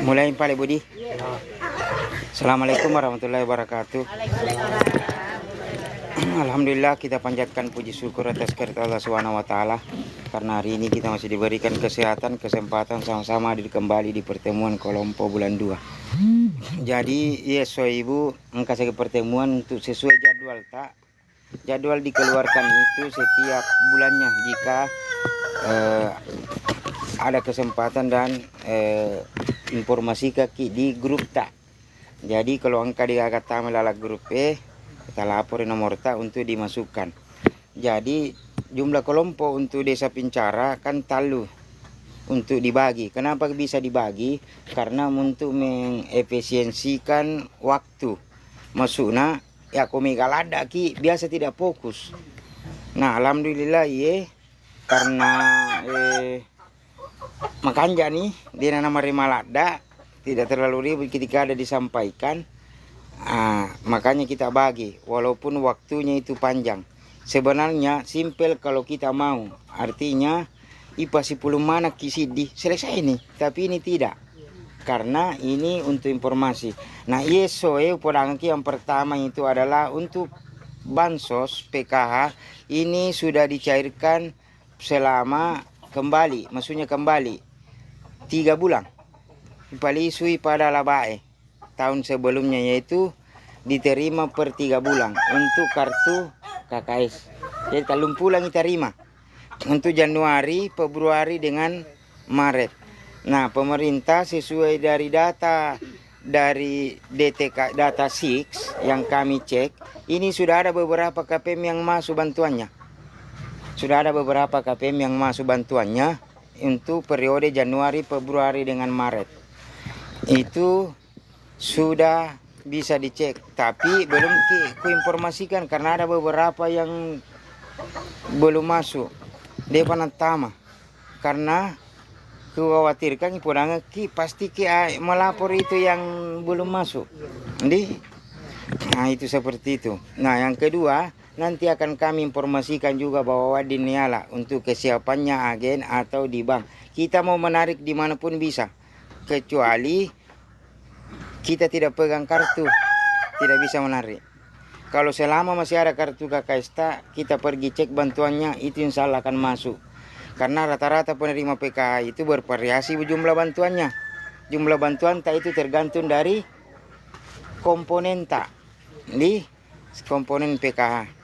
Mulai Pak Budi. Assalamualaikum warahmatullahi wabarakatuh. Alhamdulillah, kita panjatkan puji syukur atas kehadirat Allah Subhanahu wa taala karena hari ini kita masih diberikan kesehatan, kesempatan sama-sama hadir kembali di pertemuan Kolompo bulan 2. Jadi, so Ibu, kasih pertemuan untuk sesuai jadwal tak? Jadwal dikeluarkan itu setiap bulannya jika ada kesempatan dan informasi kaki di grup tak. Jadi kalau angka dikata melalui grup kita lapor nomor tak untuk dimasukkan. Jadi jumlah kelompok untuk desa Pincara kan talu untuk dibagi. Kenapa bisa dibagi? Karena untuk mengefisiensikan waktu. Maksudnya ya komigalada ki biasa tidak fokus. Nah alhamdulillah karena makanya nih dia nama Rimalada tidak terlalu ribet ketika ada disampaikan. Makanya kita bagi walaupun waktunya itu panjang. Sebenarnya simpel kalau kita mau. Artinya IPA 10 mana kisidi selesai nih. Tapi ini tidak. Karena ini untuk informasi. Nah podangki yang pertama itu adalah untuk bansos PKH. Ini sudah dicairkan selama kembali. Maksudnya kembali 3 bulan. Palisui pada labae tahun sebelumnya, yaitu diterima per 3 bulan untuk kartu KKS. Jadi talung pulang kita terima untuk Januari, Februari dengan Maret. Nah pemerintah sesuai dari data dari DTK data 6 yang kami cek, ini sudah ada beberapa KPM yang masuk bantuannya. Sudah ada beberapa KPM yang masuk bantuannya untuk periode Januari, Februari dengan Maret. Itu sudah bisa dicek, tapi belum ku informasikan karena ada beberapa yang belum masuk. Dia panatama karena khawatirkan ipodangan pasti melapor itu yang belum masuk. Nah itu seperti itu. Nah yang kedua, nanti akan kami informasikan juga bahwa Wadiniala untuk kesiapannya agen atau di bank. Kita mau menarik dimanapun bisa, kecuali kita tidak pegang kartu, tidak bisa menarik. Kalau selama masih ada kartu KKS, kita pergi cek bantuannya, itu insya Allah akan masuk. Karena rata-rata penerima PKH itu bervariasi jumlah bantuannya. Jumlah bantuan itu tergantung dari komponen di komponen PKH.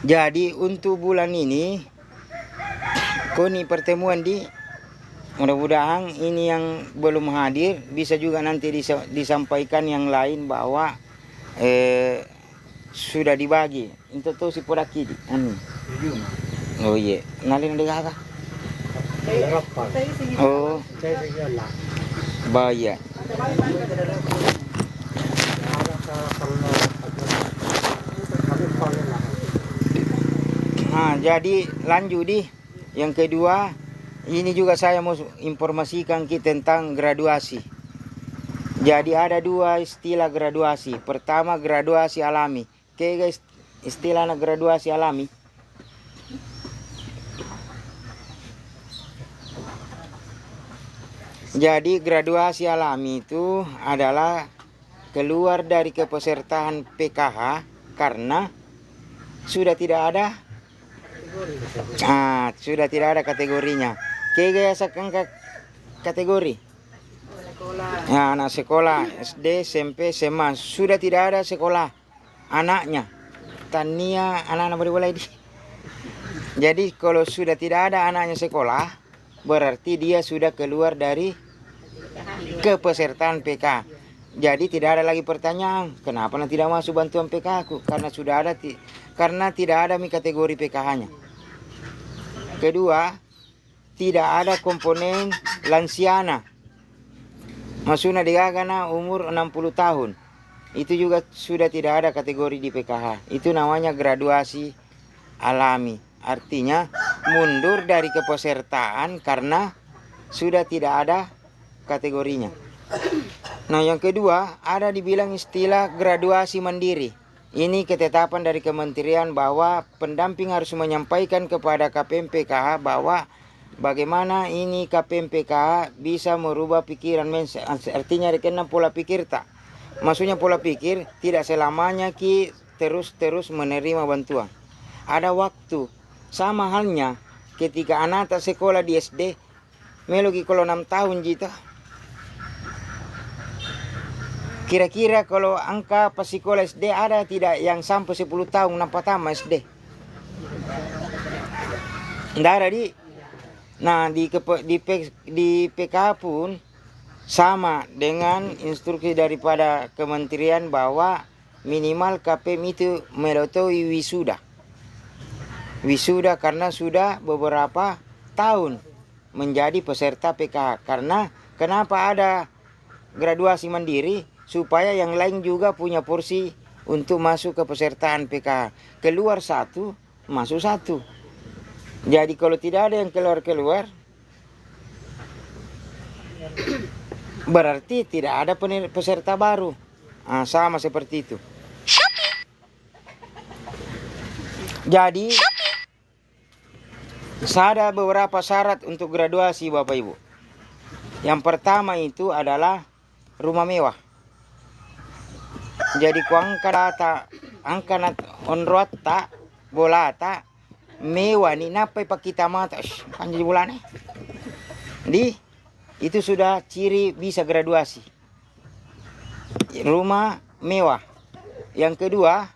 Jadi untuk bulan ini koni pertemuan mudah-mudahan ini yang belum hadir bisa juga nanti disampaikan yang lain bahwa sudah dibagi. Itu tuh si podaki Oh iya, nalin ada kakak. Oh, bahaya. Jadi lanjut yang kedua, ini juga saya mau informasikan tentang graduasi. Jadi ada 2 istilah graduasi. Pertama graduasi alami. Oke guys, istilah graduasi alami. Jadi graduasi alami itu adalah keluar dari kepesertaan PKH karena sudah tidak ada kategorinya. Kayak kategori. Ya, anak sekolah SD, SMP, SMA sudah tidak ada sekolah anaknya. Tania anak-anak boleh. Jadi kalau sudah tidak ada anaknya sekolah, berarti dia sudah keluar dari kepesertaan PK. Jadi tidak ada lagi pertanyaan, kenapa tidak masuk bantuan PK aku? Karena sudah ada, karena tidak ada kategori PKH-nya. Kedua, tidak ada komponen lansiana. Maksudnya digagana umur 60 tahun. Itu juga sudah tidak ada kategori di PKH. Itu namanya graduasi alami. Artinya mundur dari kepesertaan karena sudah tidak ada kategorinya. Nah yang kedua ada dibilang istilah graduasi mandiri. Ini ketetapan dari kementerian bahwa pendamping harus menyampaikan kepada KPM PKH bahwa bagaimana ini KPMPK bisa merubah pikiran artinya rekening pola pikir tak. Maksudnya pola pikir tidak selamanya ki terus menerima bantuan. Ada waktu. Sama halnya ketika anak tak sekolah di SD, melogi kalau 6 tahun jita. Kira-kira kalau angka pas sekolah SD ada tidak yang sampai 10 tahun nampak pertama SD? Tidak ada di. Nah di PK pun sama dengan instruksi daripada kementerian bahwa minimal KPM itu melalui wisuda. Wisuda karena sudah beberapa tahun menjadi peserta PKH. Karena kenapa ada graduasi mandiri? Supaya yang lain juga punya porsi untuk masuk ke pesertaan PKH. Keluar satu, masuk satu. Jadi kalau tidak ada yang keluar, berarti tidak ada peserta baru. Nah, sama seperti itu. Jadi ada beberapa syarat untuk graduasi Bapak Ibu. Yang pertama itu adalah rumah mewah. Jadi ku angka onroat tak bola tak mewah ni napai pak kita mata panjang bulan di itu sudah ciri bisa graduasi. Rumah mewah. Yang kedua,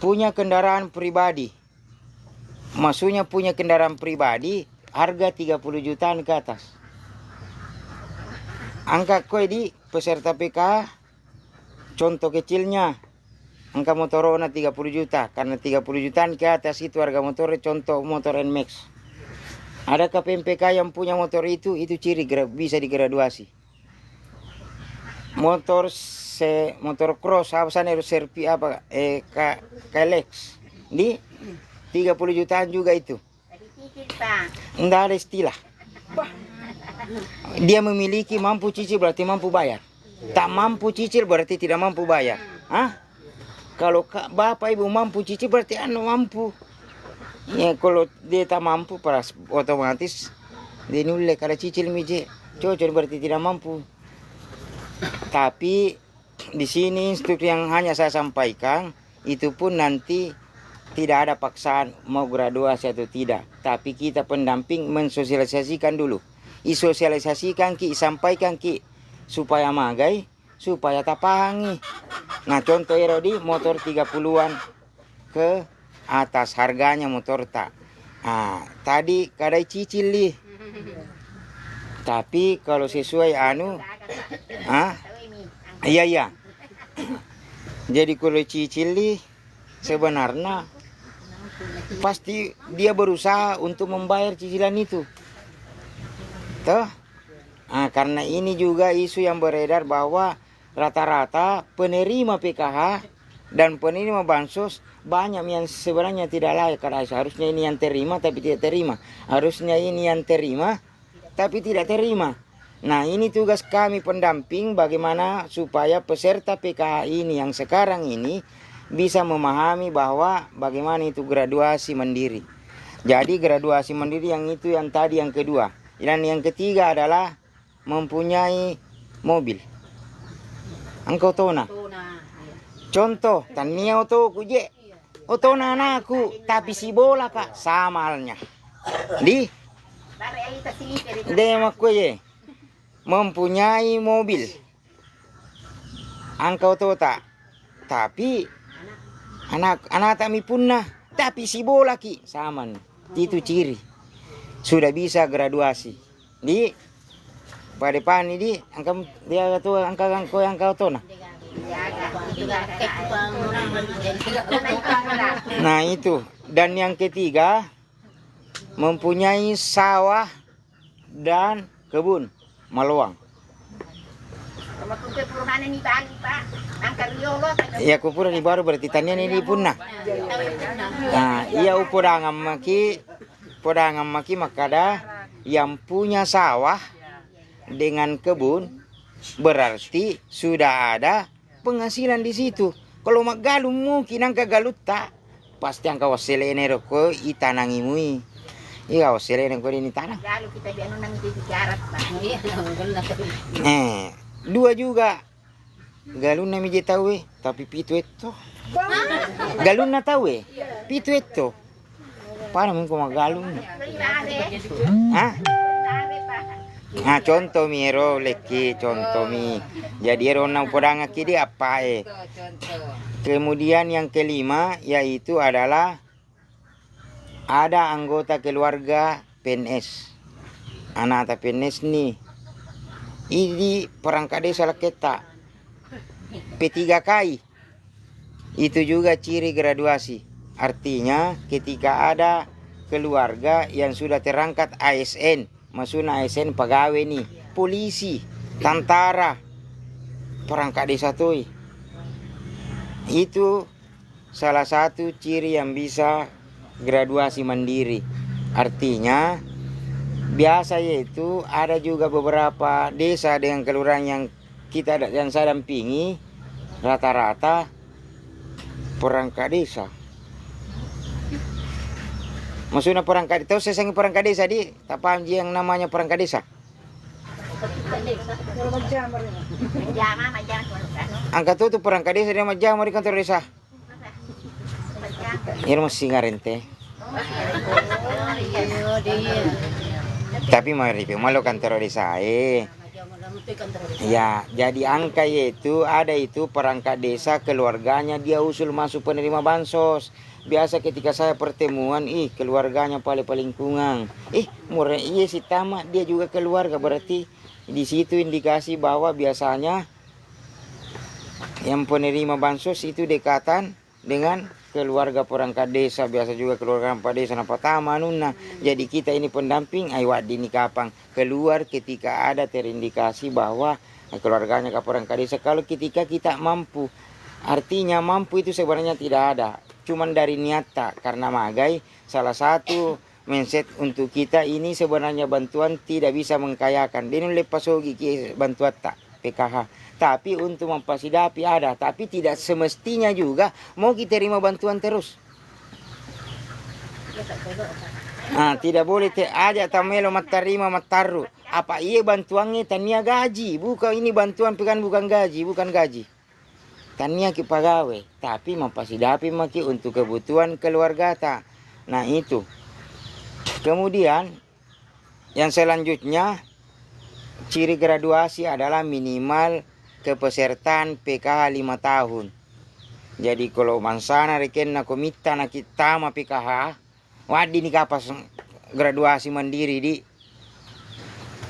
punya kendaraan pribadi. Maksudnya punya kendaraan pribadi harga 30 jutaan ke atas. Angka kue di peserta PK, contoh kecilnya angka motorona 30 juta. Karena 30 jutaan ke atas itu harga motornya, contoh motor NMAX. Ada KPMPK yang punya motor itu ciri bisa digraduasi. Motor cross apa sana serpi apa KLX di 30 jutaan juga itu. Enggak ada istilah. Dia memiliki mampu cicil berarti mampu bayar. Tak mampu cicil berarti tidak mampu bayar. Hah? Kalau bapak ibu mampu cicil berarti anu mampu. Ya kalau dia tak mampu otomatis dia nulis kalau cicil mije cocok berarti tidak mampu. Tapi di sini instruksi yang hanya saya sampaikan itu pun nanti tidak ada paksaan mau graduasi atau tidak. Tapi kita pendamping mensosialisasikan dulu. Isosialisasikan ki, sampaikan ki supaya magai, supaya tapangi. Nah contoh Erodi motor 30-an ke atas harganya motor tak. Nah, tadi kadai cicil nih. Tapi kalau sesuai iya. Jadi kalau cicil nih sebenarnya pasti dia berusaha untuk membayar cicilan itu. Tuh. Nah, karena ini juga isu yang beredar bahwa rata-rata penerima PKH dan penerima bansos banyak yang sebenarnya tidak layak. Karena seharusnya ini yang terima tapi tidak terima. Harusnya ini yang terima tapi tidak terima. Nah ini tugas kami pendamping bagaimana supaya peserta PKH ini yang sekarang ini bisa memahami bahwa bagaimana itu graduasi mandiri. Jadi graduasi mandiri yang itu yang tadi yang kedua. Dan yang ketiga adalah mempunyai mobil. Angkau tona. Contoh, tania oto kuje. Otona anakku, tapi si bola kak sama halnya. Di demak kuje. Mempunyai mobil. Angkau tota. Tapi anak kami punah, tapi si bola ki sama. Itu ciri. Sudah bisa graduasi. Di pada depan ini angka dia tu angka tona. Nah itu. Dan yang ketiga mempunyai sawah dan kebun maluang. Ya kupura ni baru berarti tanian ini punah. Nah iya upurangam maki makada yang punya sawah dengan kebun berarti sudah ada penghasilan di situ. Kalau mak galuh mungkin angka galut tak pasti angka waselene ko itanangi mui. Iya waselene ko ini tanang. Lalu kita biar nang di jarak Dua juga. Galun na mi tahu tapi pitu itu. Galun na tahu pitu itu. Paano mo kumagalun? Nah contoh miro leki contoh mi. Jadi ronang podang kiri apa Kemudian yang kelima yaitu adalah ada anggota keluarga PNS. Anak PNS nih. Ini perangkat desa kita P3KI. Itu juga ciri graduasi. Artinya ketika ada keluarga yang sudah terangkat ASN, maksudnya ASN pegawai nih, polisi, tentara, perangkat desa tuh. Itu salah satu ciri yang bisa graduasi mandiri. Artinya biasa yaitu ada juga beberapa desa dengan kelurahan yang saya dampingi rata-rata perangkat desa. Maksudnya perangkat itu sesengi perangkat desa di tak paham yang namanya perangkat desa. Angkat itu perangkat desa dia majang di kantor desa. Ini masih ngarente. Tapi mari malu kantor desa Ya, jadi angka itu ada itu perangkat desa keluarganya dia usul masuk penerima bansos. Biasa ketika saya pertemuan, keluarganya paling kungang. Murah iya si tamat dia juga keluarga, berarti di situ indikasi bahwa biasanya yang penerima bansos itu dekatan dengan keluarga perangkat desa, biasa juga keluarga perangkat desa pertama nuna. Jadi kita ini pendamping aywat dini kapang keluar ketika ada terindikasi bahwa keluarganya ke perangkat desa. Kalau ketika kita mampu, artinya mampu itu sebenarnya tidak ada, cuman dari niata. Karena magai salah satu mindset untuk kita ini sebenarnya bantuan tidak bisa mengkayakan. Dia lepas hoki bantuan tak PKH. Tapi untuk mempersidapi ada, tapi tidak semestinya juga mau kita terima bantuan terus. Tidak boleh aja tamelo matarima mataru. Apa iya bantuannya tania gaji, bukan ini bantuan bukan gaji. Tania ki pegawai, tapi mempersidapi maki untuk kebutuhan keluarga ta. Nah itu. Kemudian yang selanjutnya ciri graduasi adalah minimal kepesertaan PKH 5 tahun. Jadi kalau mansana reken na komita na kita ma PKH, wadi ni kapas graduasi mandiri di.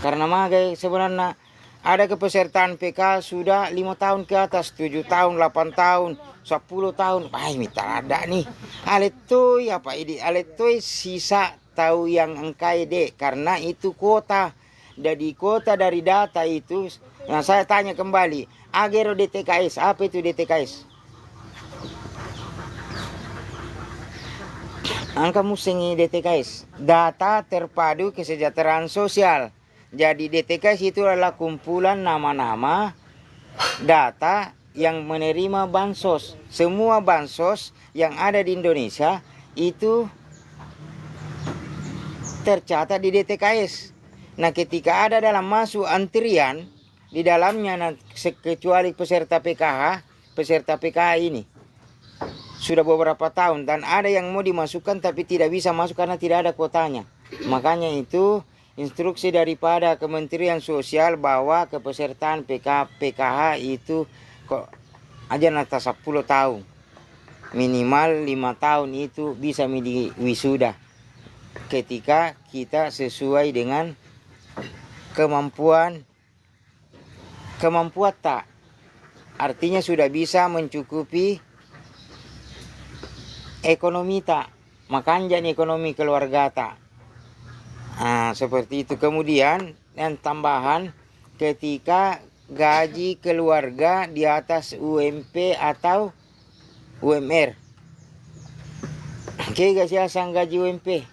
Karena magai sebenarnya ada kepesertaan PKH sudah 5 tahun ke atas, 7 tahun, 8 tahun, 10 tahun. Mita ada nih. Aletoi apa ini? Aletoi sisa tahu yang engkai dek, karena itu kota. Dari kota dari data itu. Nah saya tanya kembali, Agero DTKS, apa itu DTKS? Angka musengi DTKS, data terpadu kesejahteraan sosial. Jadi DTKS itu adalah kumpulan nama-nama data yang menerima bansos. Semua bansos yang ada di Indonesia itu tercatat di DTKS. Nah ketika ada dalam masuk antrian, di dalamnya kecuali peserta PKH ini sudah beberapa tahun dan ada yang mau dimasukkan tapi tidak bisa masuk karena tidak ada kuotanya. Makanya itu instruksi daripada Kementerian Sosial bahwa kepesertaan PKH itu kok aja nata 10 tahun. Minimal 5 tahun itu bisa di wisuda. Ketika kita sesuai dengan kemampuan tak, artinya sudah bisa mencukupi ekonomi tak, makan jadi ekonomi keluarga tak. Seperti itu. Kemudian yang tambahan ketika gaji keluarga di atas UMP atau UMR. Kega siasang gaji UMP,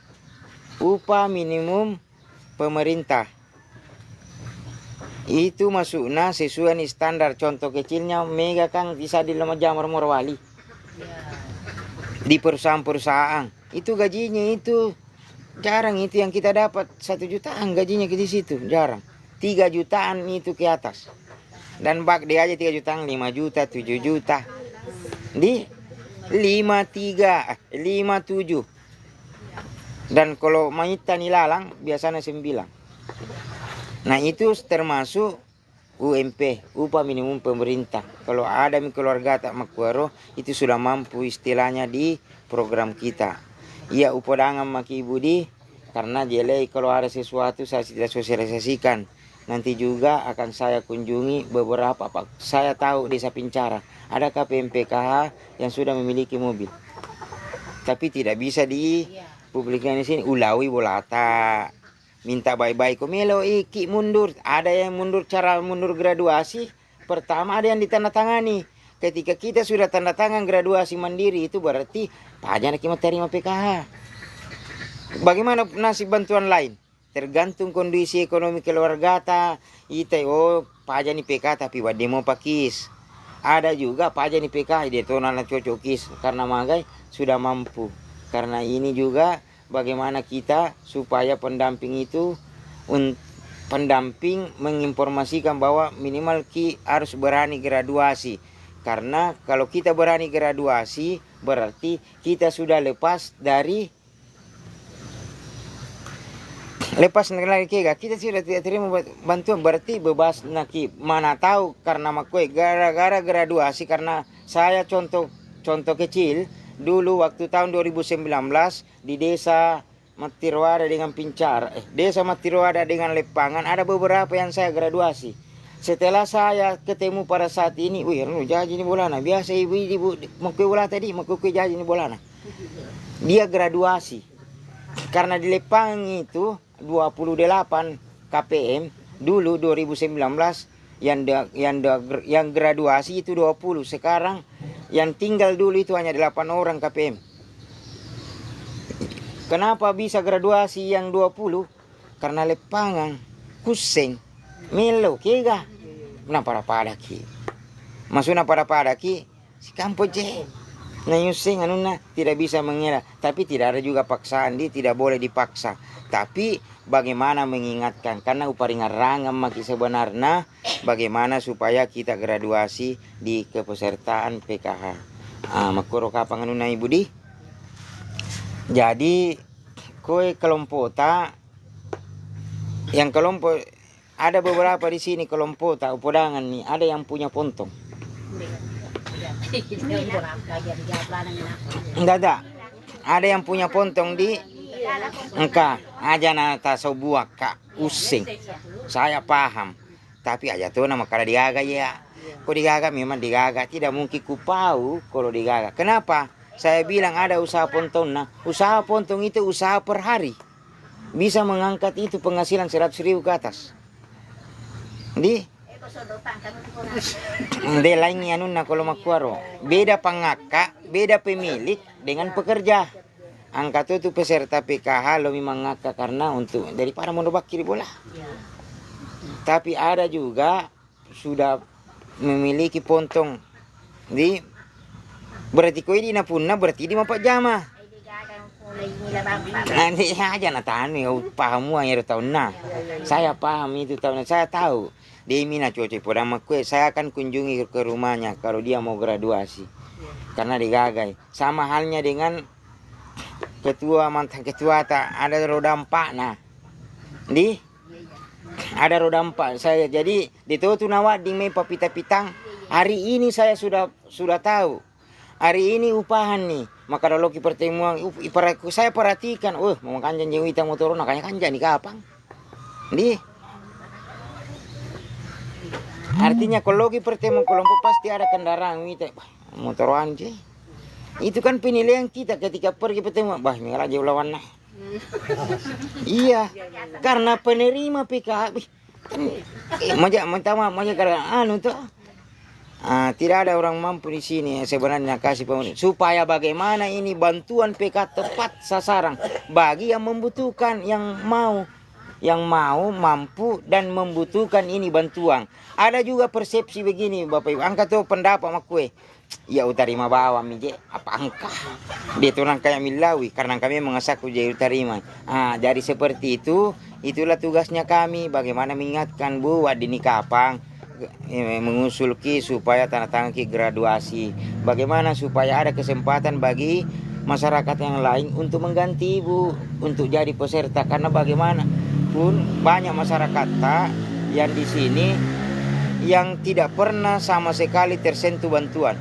upah minimum pemerintah. Itu masuknya sesuai nih standar. Contoh kecilnya mega kan bisa di lemah jamar morwali. di perusahaan-perusahaan. Itu gajinya itu jarang, itu yang kita dapat 1 jutaan gajinya di situ, jarang. 3 jutaan itu ke atas. Dan bak dia aja 3 jutaan, 5 juta, 7 juta. Di 53, 57. Dan kalau maita nilalang biasanya 9. Nah itu termasuk UMP, upah minimum pemerintah. Kalau ada keluarga tak makuaro, itu sudah mampu istilahnya di program kita. Iya upodangan maki ibu di, karena jelek kalau ada sesuatu saya tidak sosialisasikan. Nanti juga akan saya kunjungi beberapa, Pak. Saya tahu desa Pincara, ada KPM PKH yang sudah memiliki mobil. Tapi tidak bisa dipublikkan di sini, ulawi bolata. Minta bye-bye komelo iki mundur. Ada yang mundur, cara mundur graduasi. Pertama ada yang ditandatangani. Ketika kita sudah tanda tangan graduasi mandiri, itu berarti pajak kita terima PKH. Bagaimana nasib bantuan lain? Tergantung kondisi ekonomi keluarga ta. Ite pajak ni PKH tapi demo pakis. Ada juga pajak ni PKH dia tonal cocokis karena magai sudah mampu. Karena ini juga bagaimana kita supaya pendamping itu pendamping menginformasikan bahwa minimal harus berani graduasi. Karena kalau kita berani graduasi berarti kita sudah lepas dari lagi kita sudah tidak terima bantuan, berarti bebas naki. Mana tahu karena makoi gara-gara graduasi, karena saya contoh kecil. Dulu waktu tahun 2019 di desa Matirwada dengan Pincara, desa Matirwada dengan Lepangan ada beberapa yang saya graduasi. Setelah saya ketemu pada saat ini, wih, jaji ini bolana. Biasa ibu mau kue bola tadi, mau kue jaji ini bolana. Dia graduasi. Karena di Lepangan itu 28 KPM dulu 2019 yang graduasi itu 20. Sekarang yang tinggal dulu itu hanya 8 orang KPM. Kenapa bisa graduasi yang 20? Karena Lepangan, Kuseng, Melo, Kega. Nah pada ki. Masuna pada ki. Si kampo je. Nah Yuseng anuna tidak bisa mengira. Tapi tidak ada juga paksaan, dia tidak boleh dipaksa. Tapi bagaimana mengingatkan, karena uparingan rangam maki sebenarnya bagaimana supaya kita graduasi di kepesertaan PKH. Makuro kapan anuna ibu di. Jadi koe kelompok ta, yang kelompok ada beberapa di sini kelompok ta upodangan nih, ada yang punya pontong. Enggak ada. Ada yang punya pontong di engka aja nata sebuah kak using. Saya paham. Tapi aja tuh nama kada digaga ya. Kok digaga memang digaga, tidak mungkin kupau kalau digaga. Kenapa? Saya bilang ada usaha pontong. Nah, usaha pontong itu usaha per hari. Bisa mengangkat itu penghasilan 100.000 ke atas. Di lainnya nuna kalau makuaro. Beda pengakak, beda pemilik dengan pekerja. Angka itu peserta PKH lebih mengakak karena untuk daripada mondobak kiri bola. Tapi ada juga sudah memiliki pontong. Di berarti koi di napuna berarti di mapak jama. Nanti aja natani paham hanya tahun na. Saya paham itu tahun, saya tahu. Dia mina cuci podama kue, saya akan kunjungi ke rumahnya kalau dia mau graduasi. Karena digagai. Sama halnya dengan mantan ketua tak ada roda 4 nah. Ada roda 4 saya. Jadi di tu nawading may papita-pitang. Hari ini saya sudah tahu. Hari ini upahan nih. Maka kalau kita pertemuan saya perhatikan, mau kanjan jeung itang motor nakanya kanjan di kapang. Artinya kalau kita pertemuan kelompok pasti ada kendaraan kita motoran je. Itu kan penilaian kita ketika pergi pertemuan. Mengalah jauh lawan nah. Iya, karena penerima PKH tidak ada orang mampu di sini sebenarnya kasih pemerintah supaya bagaimana ini bantuan PKH tepat sasaran bagi yang membutuhkan, yang mau mampu dan membutuhkan ini bantuan. Ada juga persepsi begini Bapak Ibu, angkat tuh pendapat mak kue. ya utarima bawa mije apa angka dia tuh kayak milawi karena kami mengasaku jadi utarima. Jadi seperti itu, itulah tugasnya kami bagaimana mengingatkan Bu Wadini Kapang mengusul Ki supaya tanda tangan Ki graduasi. Bagaimana supaya ada kesempatan bagi masyarakat yang lain untuk mengganti Ibu untuk jadi peserta, karena bagaimana pun banyak masyarakat yang di sini yang tidak pernah sama sekali tersentuh bantuan.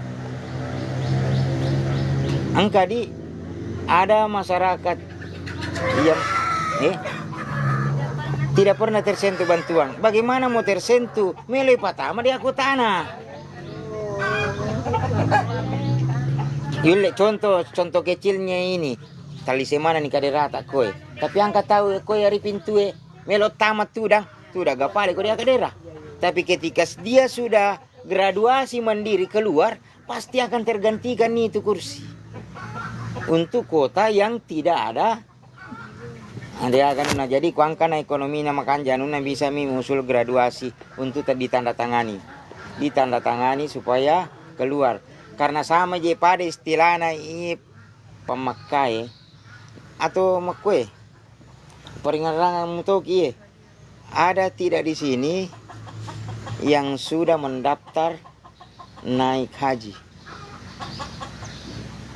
Ada masyarakat yang tidak pernah tersentuh bantuan. Bagaimana mau tersentuh? Meloi patama di aku tanah. Yule contoh kecilnya ini. Tali semana nih kade rata koe. Tapi angka tahu koe hari pintu melo tamat tudang gapale koe dia kadera. Tapi ketika dia sudah graduasi mandiri keluar, pasti akan tergantikan itu kursi. Untuk kota yang tidak ada dia akan jadi kuangkana ekonomi nama kanjanuna bisa mengusul graduasi untuk ditandatangani supaya keluar, karena sama je pada istilahnya ini pemakai atau makwe peringaran mutoki ada tidak di sini yang sudah mendaftar naik haji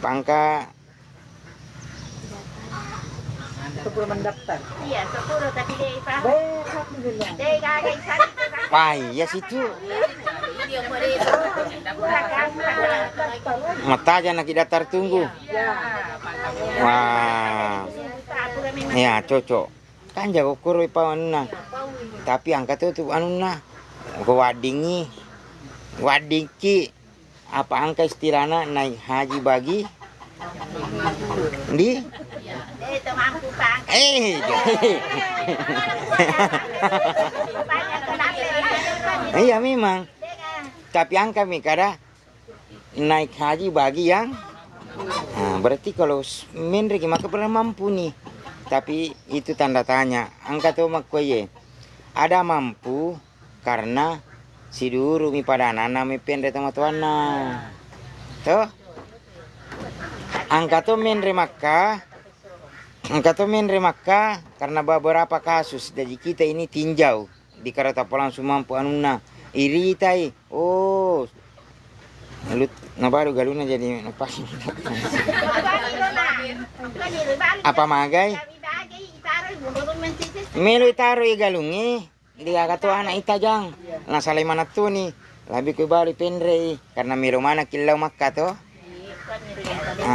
pangka 10 mendaftar. Iya, 10 tapi dia Pak. Alhamdulillah. Dia kagak isari itu kan. wah ya situ Dia mau dia. mata aja nak daftar tunggu. Wah ya cocok kan jago kuroi pawanna, tapi angkat itu anuna wadingki apa angka istilahnya naik haji bagi di Itu mampu Pak. Iya memang, tapi angka mikada naik haji bagi yang berarti kalau menri maka pernah mampu nih. Tapi itu tanda tanya. Angka tuh makoye ada mampu karena si dulu mi pada anak mi pendre sama tuana. Tuh angka tuh menri maka karena beberapa kasus dari kita ini tinjau di karata langsung mampu anuna iritai lu baru galuna jadi apa apa magai melu taruh galungi dia kata anak itajang nah salai mana tuh nih lebih ke bali pendre karena melo mana kilau makka tuh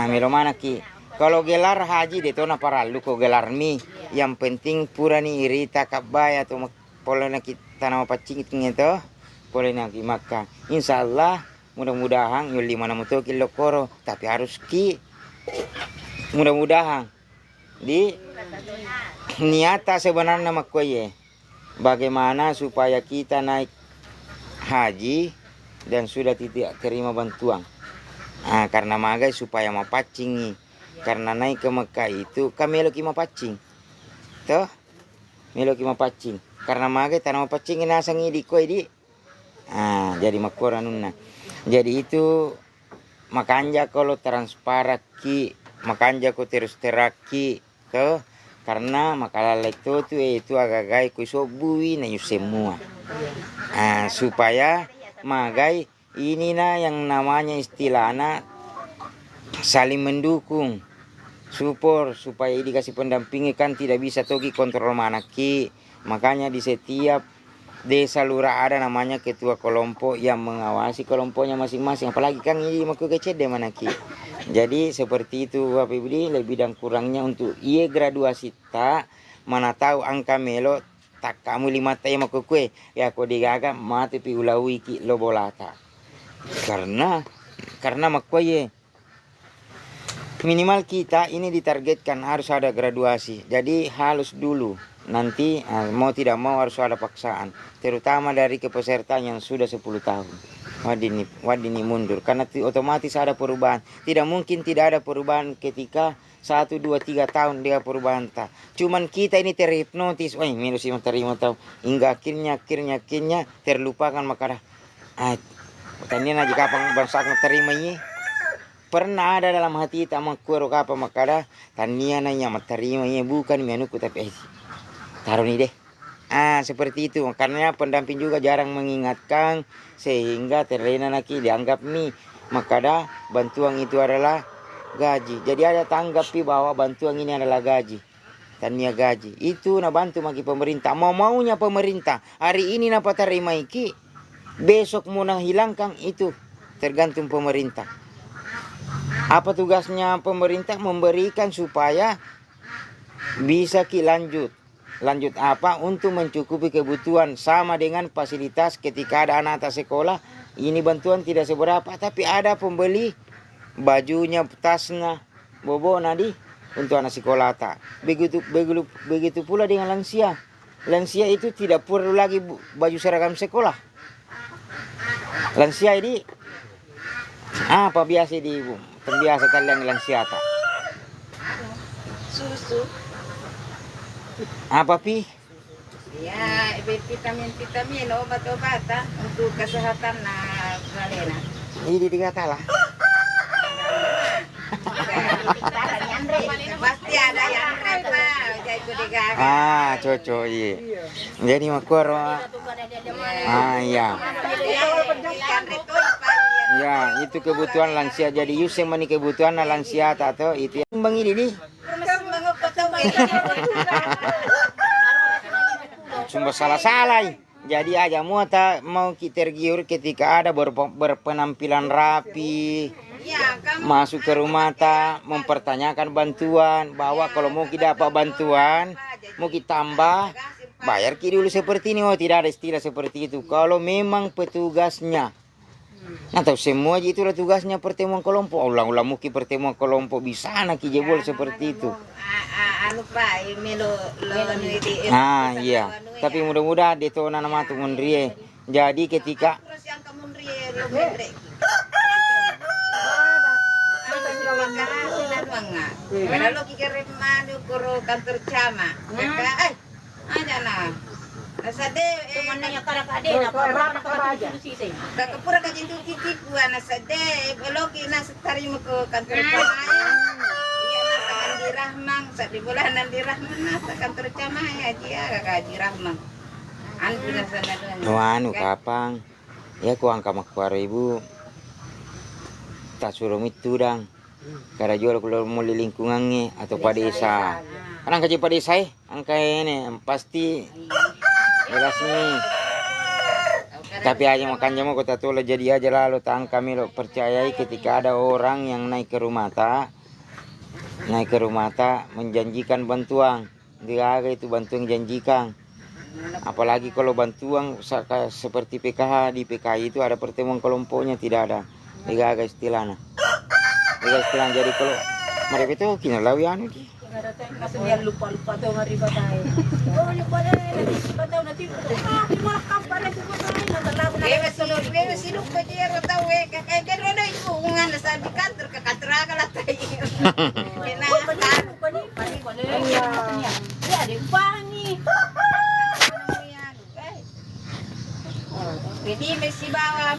melo mana ki kalau gelar haji dia tuh na paralu ko gelar mi yang penting pura ni irita kabaya atau pola na kita nama pacing itu pola na ki makka insyaallah mudah-mudahan yuli mana mutu kilo koro tapi harus ki mudah-mudahan di niata sebenarnya makoye bagaimana supaya kita naik haji dan sudah tidak terima bantuan karena magai supaya mapacingi karena naik ke Mekah itu kami loki mapacing toh meloki mapacing karena magai tanah mapacing nasangi di koi di jadi makoranuna jadi itu makanya kalau transparaki makanya ko terus teraki ke karena makalah itu agak-agak kusobui na semua supaya magai ini yang namanya istilahnya saling mendukung support supaya dikasih pendampingi kan tidak bisa togi kontrol manaki makanya di setiap desa lurah ada namanya ketua kelompok yang mengawasi kelompoknya masing-masing apalagi kan ini mau ke kecede manaki jadi seperti itu Bapak Ibu lebih dan kurangnya untuk graduasi tak mana tahu angka melo tak kamu 5 tay mau ke kue ya kau digaga mati pi ulawi ki lo bolata karena makoye minimal kita ini ditargetkan harus ada graduasi jadi halus dulu nanti mau tidak mau harus ada paksaan terutama dari kepesertaan yang sudah 10 tahun wadini mundur karena otomatis ada perubahan tidak mungkin tidak ada perubahan ketika 1, 2, 3 tahun dia perubahan tak cuman kita ini terhipnotis minus 5 terima tahu hingga akhirnya terlupakan maka Tanya na jika pang bangsa terimanya. Pernah ada dalam hati tak mengkuro apa makada tania nanya meterimanya bukan mianuku tapi taruh nih deh. Seperti itu. Makanya pendamping juga jarang mengingatkan sehingga terlena lagi dianggap nih makada bantuan itu adalah gaji. Jadi ada tanggapi bahwa bantuan ini adalah gaji. Tania gaji. Itu na bantu maki pemerintah. Maunya pemerintah. Hari ini napa terima iki. Besok mau hilangkan itu. Tergantung pemerintah. Apa tugasnya pemerintah? Memberikan supaya bisa lanjut. Lanjut apa? Untuk mencukupi kebutuhan. Sama dengan fasilitas ketika ada anak sekolah. Ini bantuan tidak seberapa. Tapi ada pembeli bajunya, tasnya, bobo nadi untuk anak sekolah tak. Begitu pula dengan lansia. Lansia itu tidak perlu lagi baju seragam sekolah. Lansia ini apa biasa di ibu? Terbiasa kalian lansia tak? Susu. Apa pi? Ya, vitamin, obat-obatan untuk kesehatan Galena. Ini dikatalah. Pasti ada yang repot. Cocok iya. Jadi makor. Iya. Ya, itu kebutuhan lansia. Jadi Yusem ini kebutuhan lansia atau itu yang bang ini. Cuma salah-salah. Jadi aja mau kita tergiur ketika ada berpenampilan rapi. Masuk ke rumah tak mempertanyakan bantuan bahwa kalau mau kita dapat bantuan mau kita tambah bayar dulu seperti ini. Tidak ada istilah seperti itu kalau memang petugasnya atau semua itulah tugasnya pertemuan kelompok. Ulang-ulang mungkin pertemuan kelompok bisa nak jebol seperti itu. Iya. Tapi mudah-mudahan detona nama tu mundrie. Jadi ketika Kalau kikirim manu kuro kantor cama, aja nah. Nasade, temannya karak ade, apa aja. Kapura kajin tu titik gua nasade, beloki nas tarima ke kantor cama. Iya nasa Andi Rahman, saat di bulan Andi Rahman nasa kantor cama ya dia Andi Rahman. Anu nasa anu kapang, ya ku angka makwaro ibu. Tak suruh mitudang. Kada jual keluar muli lingkungannya atau pada desa. Karena kaji pada desa angka ini pasti jelas nih. Tapi aja makanya mau kota tua jadi aja lalu tang kami lo percayai ketika ada orang yang naik ke rumah tak menjanjikan bantuan. Dia itu bantuan janjikan. Apalagi kalau bantuan seperti PKH di PKI itu ada pertemuan kelompoknya tidak ada. Dia istilahnya. Jadi kalau mereka itu kena lawi anu ki. Maksudnya lupa tuh ngariba tayo. Oh, lupa na. Tayo na tipo. Malah kapan na tipo tayo. Siluk ko dia tahu kakek roda itu ngan sa di kantor ke kantor agak tayo. Kena Ya, ada pangi. Jadi mesti bawa